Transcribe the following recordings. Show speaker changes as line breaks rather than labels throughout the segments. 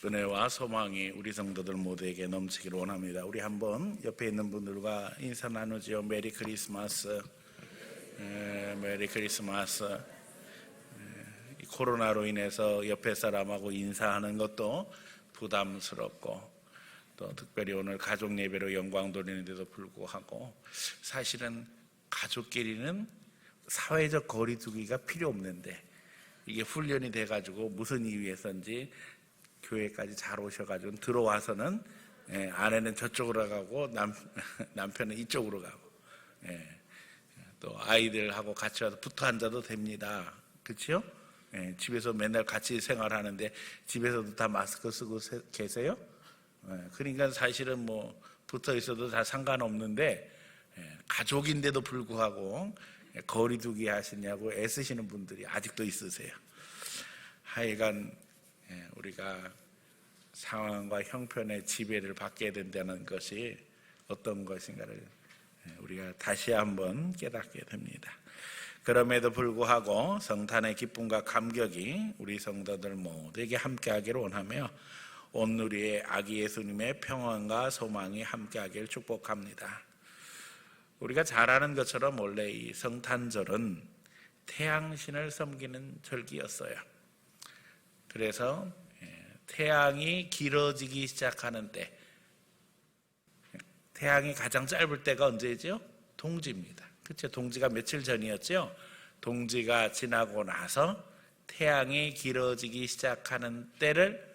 은혜와 소망이 우리 성도들 모두에게 넘치기를 원합니다. 우리 한번 옆에 있는 분들과 인사 나누지요. 메리 크리스마스. 메리 크리스마스. 이 코로나로 인해서 옆에 사람하고 인사하는 것도 부담스럽고, 또 특별히 오늘 가족 예배로 영광 돌리는데도 불구하고 사실은 가족끼리는 사회적 거리두기가 필요 없는데, 이게 훈련이 돼가지고 무슨 이유에서인지 교회까지 잘 오셔가지고 들어와서는 아내는 저쪽으로 가고 남편은 이쪽으로 가고, 또 아이들하고 같이 와서 붙어 앉아도 됩니다. 그렇죠? 집에서 맨날 같이 생활하는데 집에서도 다 마스크 쓰고 계세요? 그러니까 사실은 뭐 붙어 있어도 다 상관없는데, 가족인데도 불구하고 거리두기 하시냐고 애쓰시는 분들이 아직도 있으세요. 하여간 우리가 상황과 형편의 지배를 받게 된다는 것이 어떤 것인가를 우리가 다시 한번 깨닫게 됩니다. 그럼에도 불구하고 성탄의 기쁨과 감격이 우리 성도들 모두에게 함께하기를 원하며, 온누리의 아기 예수님의 평안과 소망이 함께하기를 축복합니다. 우리가 잘 아는 것처럼 원래 이 성탄절은 태양신을 섬기는 절기였어요. 그래서 태양이 길어지기 시작하는 때, 태양이 가장 짧을 때가 언제죠? 동지입니다. 그렇죠? 동지가 며칠 전이었죠? 동지가 지나고 나서 태양이 길어지기 시작하는 때를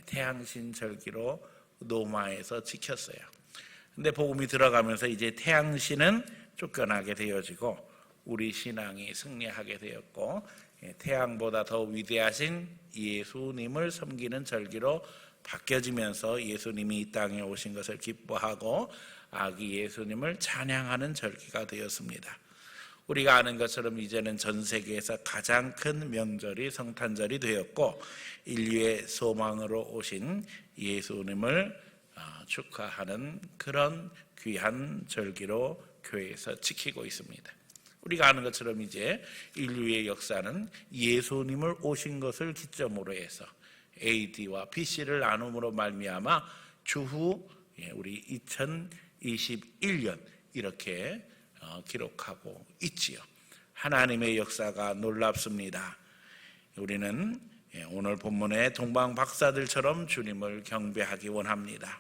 태양신 절기로 로마에서 지켰어요. 근데 복음이 들어가면서 이제 태양신은 쫓겨나게 되어지고 우리 신앙이 승리하게 되었고, 태양보다 더 위대하신 예수님을 섬기는 절기로 바뀌어지면서 예수님이 이 땅에 오신 것을 기뻐하고 아기 예수님을 찬양하는 절기가 되었습니다. 우리가 아는 것처럼 이제는 전 세계에서 가장 큰 명절이 성탄절이 되었고, 인류의 소망으로 오신 예수님을 축하하는 그런 귀한 절기로 교회에서 지키고 있습니다. 우리가 아는 것처럼 이제 인류의 역사는 예수님을 오신 것을 기점으로 해서 AD와 BC를 나눔으로 말미암아 주후 우리 2021년 이렇게 기록하고 있지요. 하나님의 역사가 놀랍습니다. 우리는 오늘 본문의 동방 박사들처럼 주님을 경배하기 원합니다.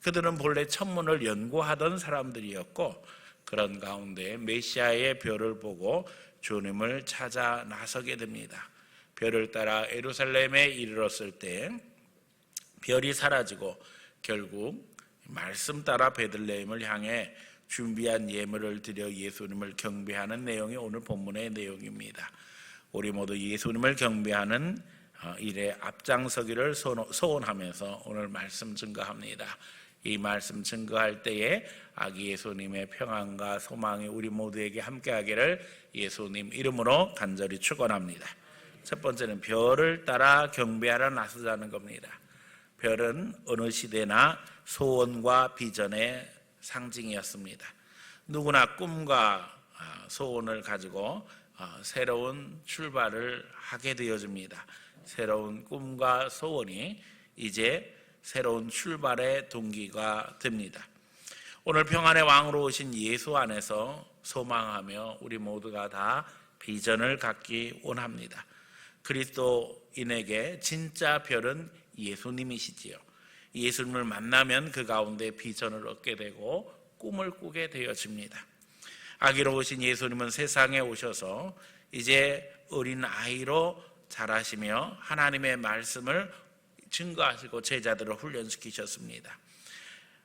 그들은 본래 천문을 연구하던 사람들이었고, 그런 가운데 메시아의 별을 보고 주님을 찾아 나서게 됩니다. 별을 따라 예루살렘에 이르렀을 때 별이 사라지고 결국 말씀 따라 베들레헴을 향해 준비한 예물을 드려 예수님을 경배하는 내용이 오늘 본문의 내용입니다. 우리 모두 예수님을 경배하는 일에 앞장서기를 소원하면서 오늘 말씀 증거합니다. 이 말씀 증거할 때에 아기 예수님의 평안과 소망이 우리 모두에게 함께하기를 예수님 이름으로 간절히 축원합니다. 첫 번째는 별을 따라 경배하러 나서자는 겁니다. 별은 어느 시대나 소원과 비전의 상징이었습니다. 누구나 꿈과 소원을 가지고 새로운 출발을 하게 되어집니다. 새로운 꿈과 소원이 이제 새로운 출발의 동기가 됩니다. 오늘 평안의 왕으로 오신 예수 안에서 소망하며 우리 모두가 다 비전을 갖기 원합니다. 그리스도인에게 진짜 별은 예수님이시지요. 예수님을 만나면 그 가운데 비전을 얻게 되고 꿈을 꾸게 되어집니다. 아기로 오신 예수님은 세상에 오셔서 이제 어린 아이로 자라시며 하나님의 말씀을 증거하시고 제자들을 훈련시키셨습니다.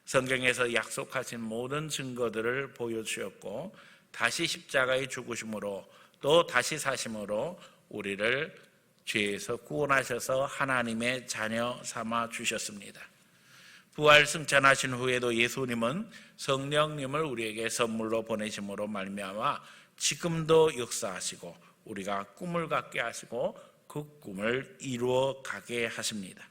성경에서 약속하신 모든 증거들을 보여주셨고, 다시 십자가의 죽으심으로 또 다시 사심으로 우리를 죄에서 구원하셔서 하나님의 자녀 삼아 주셨습니다. 부활 승천하신 후에도 예수님은 성령님을 우리에게 선물로 보내심으로 말미암아 지금도 역사하시고 우리가 꿈을 갖게 하시고 그 꿈을 이루어 가게 하십니다.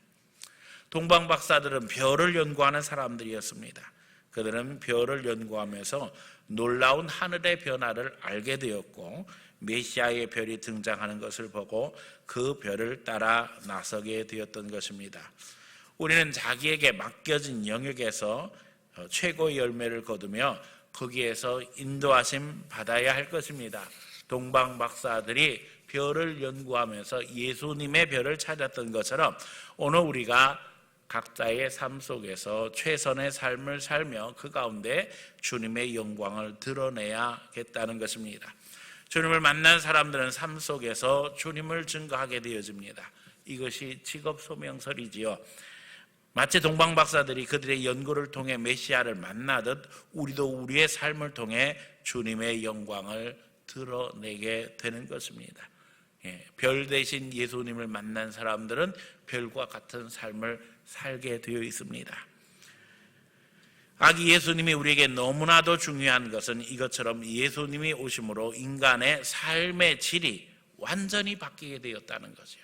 동방 박사들은 별을 연구하는 사람들이었습니다. 그들은 별을 연구하면서 놀라운 하늘의 변화를 알게 되었고, 메시아의 별이 등장하는 것을 보고 그 별을 따라 나서게 되었던 것입니다. 우리는 자기에게 맡겨진 영역에서 최고의 열매를 거두며 거기에서 인도하심 받아야 할 것입니다. 동방 박사들이 별을 연구하면서 예수님의 별을 찾았던 것처럼 오늘 우리가 각자의 삶 속에서 최선의 삶을 살며 그 가운데 주님의 영광을 드러내야겠다는 것입니다. 주님을 만난 사람들은 삶 속에서 주님을 증거하게 되어집니다. 이것이 직업 소명설이지요. 마치 동방 박사들이 그들의 연구를 통해 메시아를 만나듯 우리도 우리의 삶을 통해 주님의 영광을 드러내게 되는 것입니다. 별 대신 예수님을 만난 사람들은 별과 같은 삶을 살게 되어 있습니다. 아기 예수님이 우리에게 너무나도 중요한 것은 이것처럼 예수님이 오심으로 인간의 삶의 질이 완전히 바뀌게 되었다는 거죠.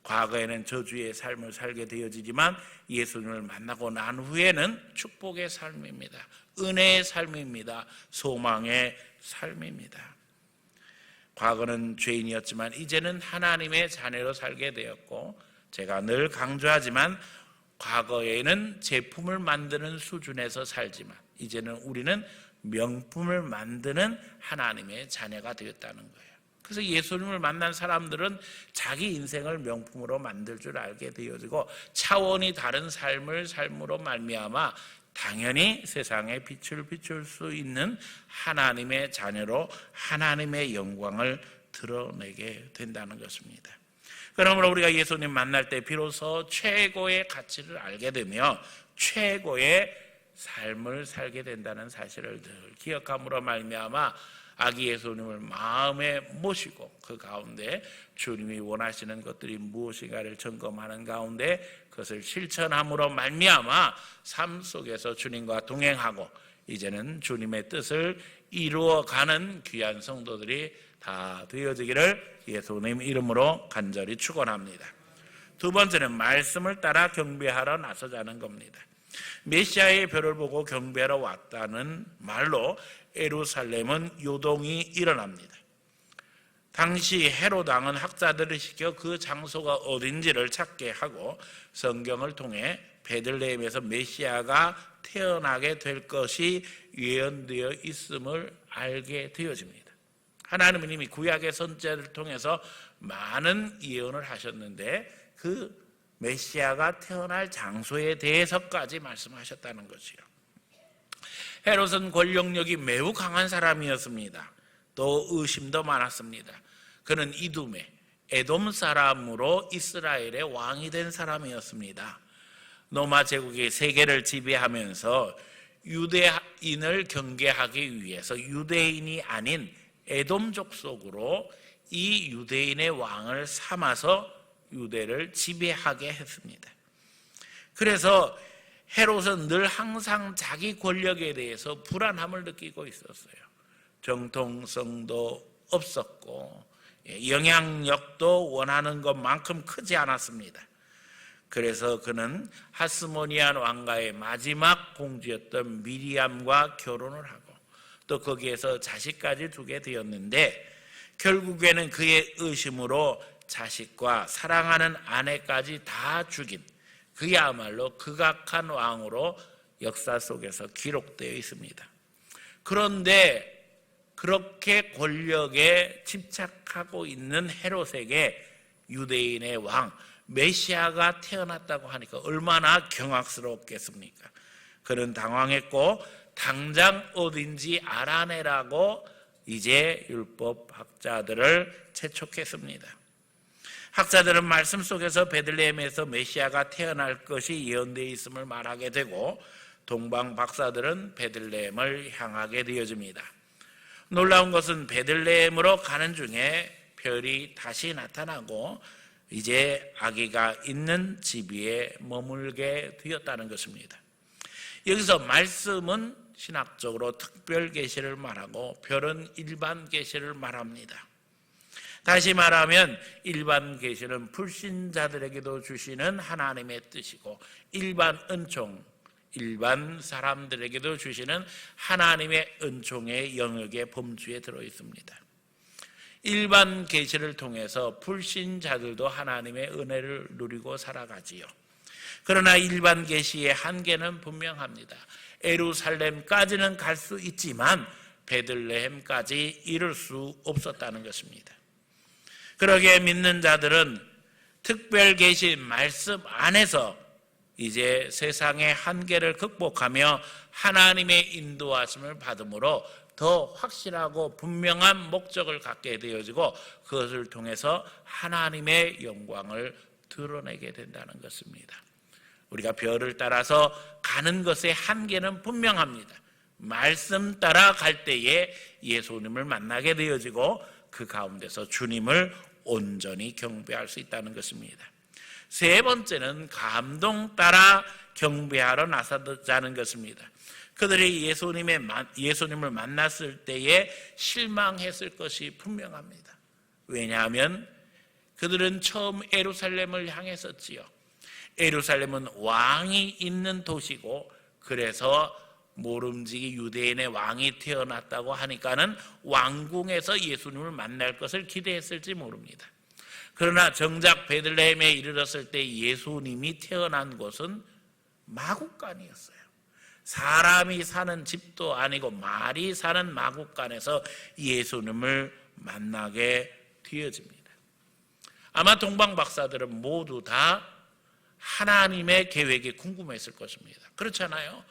과거에는 저주의 삶을 살게 되어지지만 예수님을 만나고 난 후에는 축복의 삶입니다. 은혜의 삶입니다. 소망의 삶입니다. 과거는 죄인이었지만 이제는 하나님의 자녀로 살게 되었고, 제가 늘 강조하지만 과거에는 제품을 만드는 수준에서 살지만 이제는 우리는 명품을 만드는 하나님의 자녀가 되었다는 거예요. 그래서 예수님을 만난 사람들은 자기 인생을 명품으로 만들 줄 알게 되어지고 차원이 다른 삶으로 말미암아 당연히 세상에 빛을 비출 수 있는 하나님의 자녀로 하나님의 영광을 드러내게 된다는 것입니다. 그러므로 우리가 예수님 만날 때 비로소 최고의 가치를 알게 되며 최고의 삶을 살게 된다는 사실을 늘 기억함으로 말미암아 아기 예수님을 마음에 모시고 그 가운데 주님이 원하시는 것들이 무엇인가를 점검하는 가운데 그것을 실천함으로 말미암아 삶 속에서 주님과 동행하고 이제는 주님의 뜻을 이루어가는 귀한 성도들이 다 되어지기를 예수님 이름으로 간절히 축원합니다. 두 번째는 말씀을 따라 경배하러 나서자는 겁니다. 메시아의 별을 보고 경배하러 왔다는 말로 예루살렘은 요동이 일어납니다. 당시 헤롯 왕은 학자들을 시켜 그 장소가 어딘지를 찾게 하고 성경을 통해 베들레헴에서 메시아가 태어나게 될 것이 예언되어 있음을 알게 되어집니다. 하나님은 이미 구약의 선지자를 통해서 많은 예언을 하셨는데 그 메시아가 태어날 장소에 대해서까지 말씀하셨다는 것이요. 헤롯은 권력력이 매우 강한 사람이었습니다. 또 의심도 많았습니다. 그는 이두메, 에돔 사람으로 이스라엘의 왕이 된 사람이었습니다. 로마 제국이 세계를 지배하면서 유대인을 경계하기 위해서 유대인이 아닌 에돔 족속으로 이 유대인의 왕을 삼아서 유대를 지배하게 했습니다. 그래서 헤롯은 늘 항상 자기 권력에 대해서 불안함을 느끼고 있었어요. 정통성도 없었고 영향력도 원하는 것만큼 크지 않았습니다. 그래서 그는 하스모니안 왕가의 마지막 공주였던 미리암과 결혼을 하고 또 거기에서 자식까지 두게 되었는데 결국에는 그의 의심으로 자식과 사랑하는 아내까지 다 죽인 그야말로 극악한 왕으로 역사 속에서 기록되어 있습니다. 그런데 그렇게 권력에 집착하고 있는 헤롯에게 유대인의 왕 메시아가 태어났다고 하니까 얼마나 경악스럽겠습니까? 그는 당황했고 당장 어딘지 알아내라고 이제 율법학자들을 재촉했습니다. 학자들은 말씀 속에서 베들레헴에서 메시아가 태어날 것이 예언되어 있음을 말하게 되고 동방 박사들은 베들레헴을 향하게 되어집니다. 놀라운 것은 베들레헴으로 가는 중에 별이 다시 나타나고 이제 아기가 있는 집 위에 머물게 되었다는 것입니다. 여기서 말씀은 신학적으로 특별 계시를 말하고 별은 일반 계시를 말합니다. 다시 말하면 일반 계시는 불신자들에게도 주시는 하나님의 뜻이고 일반 은총, 일반 사람들에게도 주시는 하나님의 은총의 영역의 범주에 들어 있습니다. 일반 계시를 통해서 불신자들도 하나님의 은혜를 누리고 살아가지요. 그러나 일반 계시의 한계는 분명합니다. 예루살렘까지는 갈 수 있지만 베들레헴까지 이룰 수 없었다는 것입니다. 그러기에 믿는 자들은 특별 계시 말씀 안에서 이제 세상의 한계를 극복하며 하나님의 인도하심을 받음으로 더 확실하고 분명한 목적을 갖게 되어지고 그것을 통해서 하나님의 영광을 드러내게 된다는 것입니다. 우리가 별을 따라서 가는 것의 한계는 분명합니다. 말씀 따라 갈 때에 예수님을 만나게 되어지고 그 가운데서 주님을 온전히 경배할 수 있다는 것입니다. 세 번째는 감동 따라 경배하러 나서자는 것입니다. 그들이 예수님을 만났을 때에 실망했을 것이 분명합니다. 왜냐하면 그들은 처음 예루살렘을 향했었지요. 예루살렘은 왕이 있는 도시고 그래서 모름지기 유대인의 왕이 태어났다고 하니까는 왕궁에서 예수님을 만날 것을 기대했을지 모릅니다. 그러나 정작 베들레헴에 이르렀을 때 예수님이 태어난 곳은 마구간이었어요. 사람이 사는 집도 아니고 말이 사는 마구간에서 예수님을 만나게 되어집니다. 아마 동방 박사들은 모두 다 하나님의 계획이 궁금했을 것입니다. 그렇잖아요.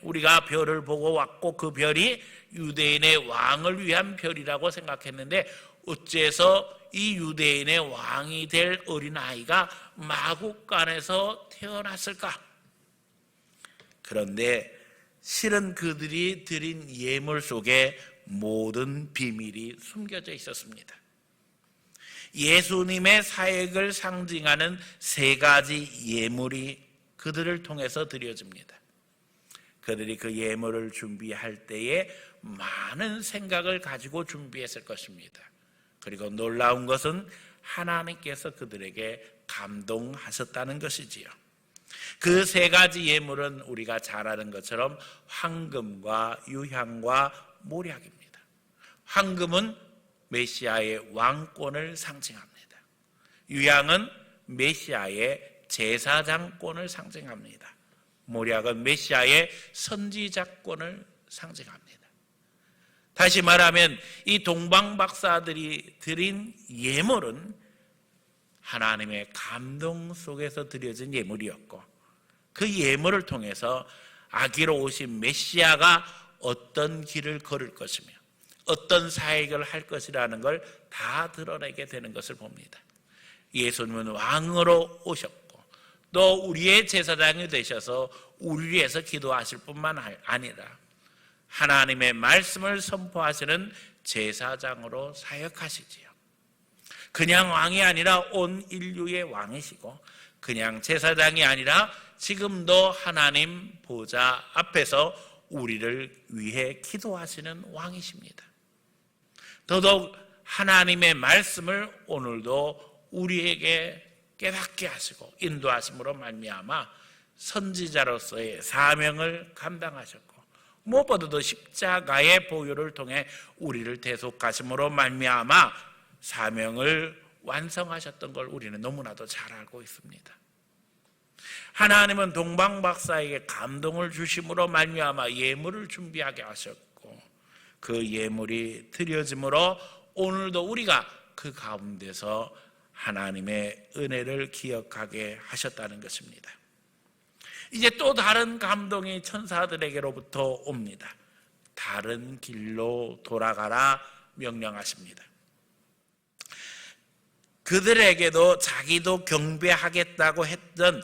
우리가 별을 보고 왔고 그 별이 유대인의 왕을 위한 별이라고 생각했는데 어째서 이 유대인의 왕이 될 어린아이가 마구간에서 태어났을까? 그런데 실은 그들이 드린 예물 속에 모든 비밀이 숨겨져 있었습니다. 예수님의 사역을 상징하는 세 가지 예물이 그들을 통해서 드려집니다. 그들이 그 예물을 준비할 때에 많은 생각을 가지고 준비했을 것입니다. 그리고 놀라운 것은 하나님께서 그들에게 감동하셨다는 것이지요. 그 세 가지 예물은 우리가 잘 아는 것처럼 황금과 유향과 모략입니다. 황금은 메시아의 왕권을 상징합니다. 유향은 메시아의 제사장권을 상징합니다. 모략은 메시아의 선지자권을 상징합니다. 다시 말하면 이 동방 박사들이 드린 예물은 하나님의 감동 속에서 드려진 예물이었고 그 예물을 통해서 아기로 오신 메시아가 어떤 길을 걸을 것이며 어떤 사역을 할 것이라는 걸 다 드러내게 되는 것을 봅니다. 예수님은 왕으로 오셨고 또 우리의 제사장이 되셔서 우리 위해서 기도하실 뿐만 아니라 하나님의 말씀을 선포하시는 제사장으로 사역하시지요. 그냥 왕이 아니라 온 인류의 왕이시고 그냥 제사장이 아니라 지금도 하나님 보좌 앞에서 우리를 위해 기도하시는 왕이십니다. 더더욱 하나님의 말씀을 오늘도 우리에게 깨닫게 하시고 인도하심으로 말미암아 선지자로서의 사명을 감당하셨고 무엇보다도 십자가의 보혈을 통해 우리를 대속하심으로 말미암아 사명을 완성하셨던 걸 우리는 너무나도 잘 알고 있습니다. 하나님은 동방 박사에게 감동을 주심으로 말미암아 예물을 준비하게 하셨고 그 예물이 드려짐으로 오늘도 우리가 그 가운데서 하나님의 은혜를 기억하게 하셨다는 것입니다. 이제 또 다른 감동이 천사들에게로부터 옵니다. 다른 길로 돌아가라 명령하십니다. 그들에게도 자기도 경배하겠다고 했던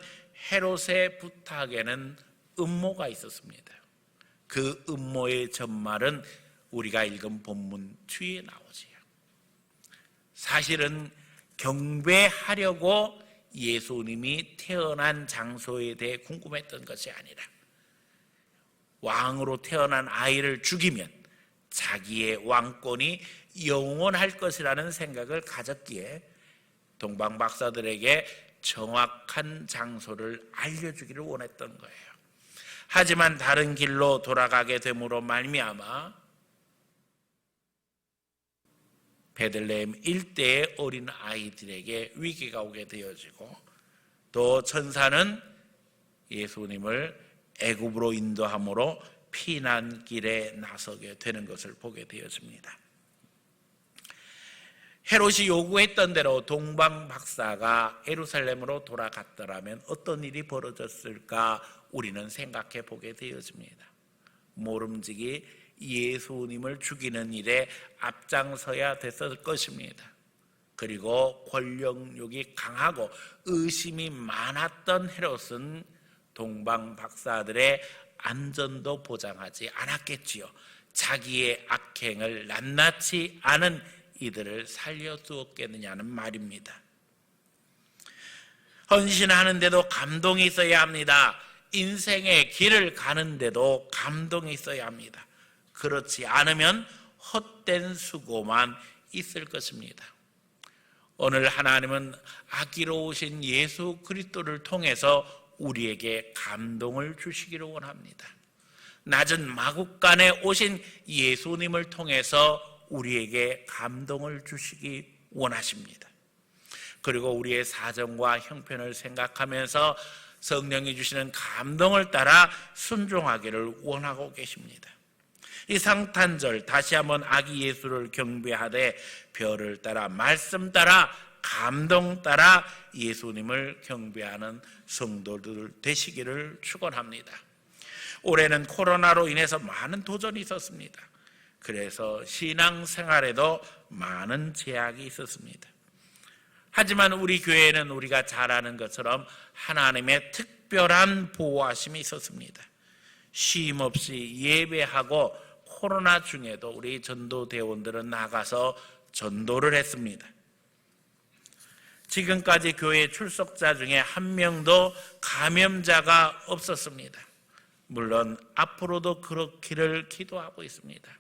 헤롯의 부탁에는 음모가 있었습니다. 그 음모의 전말은 우리가 읽은 본문 뒤에 나오지요. 사실은 경배하려고 예수님이 태어난 장소에 대해 궁금했던 것이 아니라 왕으로 태어난 아이를 죽이면 자기의 왕권이 영원할 것이라는 생각을 가졌기에 동방 박사들에게 정확한 장소를 알려주기를 원했던 거예요. 하지만 다른 길로 돌아가게 됨으로 말미암아 베들레헴 일대의 어린 아이들에게 위기가 오게 되어지고, 또 천사는 예수님을 애굽으로 인도함으로 피난길에 나서게 되는 것을 보게 되어집니다. 헤롯이 요구했던 대로 동방 박사가 예루살렘으로 돌아갔더라면 어떤 일이 벌어졌을까 우리는 생각해 보게 되어집니다. 모름지기 예수님을 죽이는 일에 앞장서야 됐을 것입니다. 그리고 권력욕이 강하고 의심이 많았던 헤롯은 동방 박사들의 안전도 보장하지 않았겠지요. 자기의 악행을 낱낱이 아는 이들을 살려두었겠느냐는 말입니다. 헌신하는데도 감동이 있어야 합니다. 인생의 길을 가는데도 감동이 있어야 합니다. 그렇지 않으면 헛된 수고만 있을 것입니다. 오늘 하나님은 아끼러우신 예수 그리스도를 통해서 우리에게 감동을 주시기를 원합니다. 낮은 마국간에 오신 예수님을 통해서 우리에게 감동을 주시기 원하십니다. 그리고 우리의 사정과 형편을 생각하면서 성령이 주시는 감동을 따라 순종하기를 원하고 계십니다. 이 상탄절 다시 한번 아기 예수를 경배하되 별을 따라 말씀 따라 감동 따라 예수님을 경배하는 성도들 되시기를 축원합니다. 올해는 코로나로 인해서 많은 도전이 있었습니다. 그래서 신앙생활에도 많은 제약이 있었습니다. 하지만 우리 교회에는 우리가 잘 아는 것처럼 하나님의 특별한 보호하심이 있었습니다. 쉼 없이 예배하고 코로나 중에도 우리 전도대원들은 나가서 전도를 했습니다. 지금까지 교회 출석자 중에 한 명도 감염자가 없었습니다. 물론 앞으로도 그렇기를 기도하고 있습니다.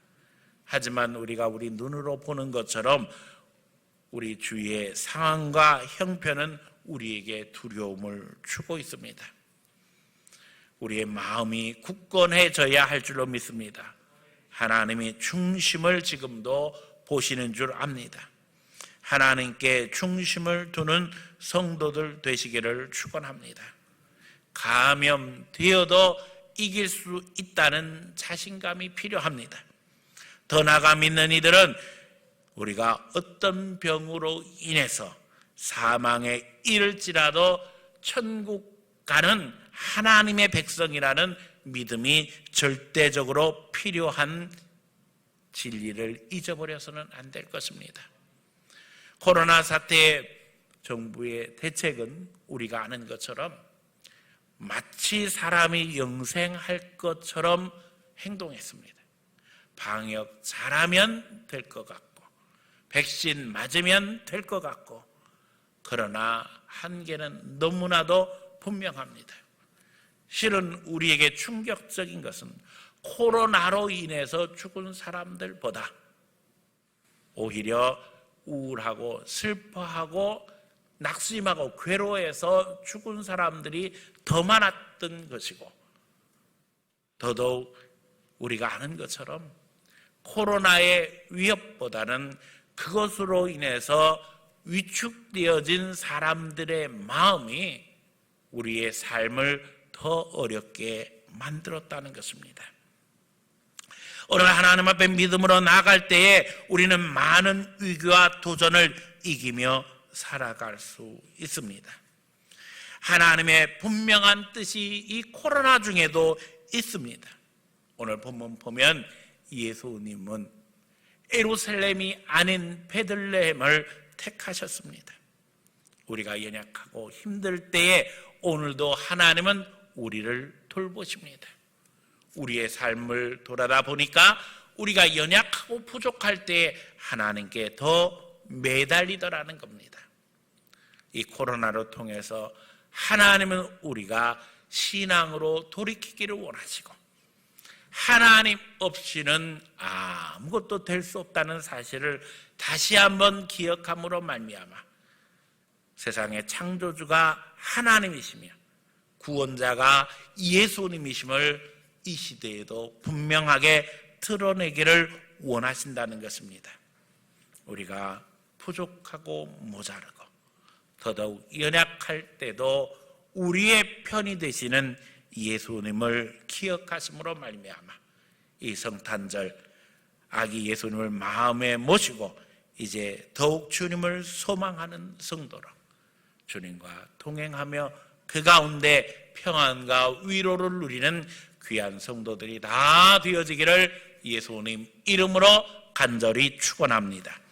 하지만 우리가 우리 눈으로 보는 것처럼 우리 주위의 상황과 형편은 우리에게 두려움을 주고 있습니다. 우리의 마음이 굳건해져야 할 줄로 믿습니다. 하나님이 중심을 지금도 보시는 줄 압니다. 하나님께 중심을 두는 성도들 되시기를 축원합니다. 감염되어도 이길 수 있다는 자신감이 필요합니다. 더 나아가 믿는 이들은 우리가 어떤 병으로 인해서 사망에 이를지라도 천국 가는 하나님의 백성이라는 믿음이 절대적으로 필요한 진리를 잊어버려서는 안 될 것입니다. 코로나 사태의 정부의 대책은 우리가 아는 것처럼 마치 사람이 영생할 것처럼 행동했습니다. 방역 잘하면 될 것 같고 백신 맞으면 될 것 같고, 그러나 한계는 너무나도 분명합니다. 실은 우리에게 충격적인 것은 코로나로 인해서 죽은 사람들보다 오히려 우울하고 슬퍼하고 낙심하고 괴로워해서 죽은 사람들이 더 많았던 것이고, 더더욱 우리가 아는 것처럼 코로나의 위협보다는 그것으로 인해서 위축되어진 사람들의 마음이 우리의 삶을 더 어렵게 만들었다는 것입니다. 오늘 하나님 앞에 믿음으로 나아갈 때에 우리는 많은 위기와 도전을 이기며 살아갈 수 있습니다. 하나님의 분명한 뜻이 이 코로나 중에도 있습니다. 오늘 본문 보면 예수님은 예루살렘이 아닌 베들레헴을 택하셨습니다. 우리가 연약하고 힘들 때에 오늘도 하나님은 우리를 돌보십니다. 우리의 삶을 돌아다 보니까 우리가 연약하고 부족할 때에 하나님께 더 매달리더라는 겁니다. 이 코로나로 통해서 하나님은 우리가 신앙으로 돌이키기를 원하시고, 하나님 없이는 아무것도 될 수 없다는 사실을 다시 한번 기억함으로 말미암아 세상의 창조주가 하나님이시며 구원자가 예수님이심을 이 시대에도 분명하게 드러내기를 원하신다는 것입니다. 우리가 부족하고 모자르고 더더욱 연약할 때도 우리의 편이 되시는 예수님을 기억하심으로 말미암아 이 성탄절 아기 예수님을 마음에 모시고 이제 더욱 주님을 소망하는 성도로 주님과 동행하며 그 가운데 평안과 위로를 누리는 귀한 성도들이 다 되어지기를 예수님 이름으로 간절히 축원합니다.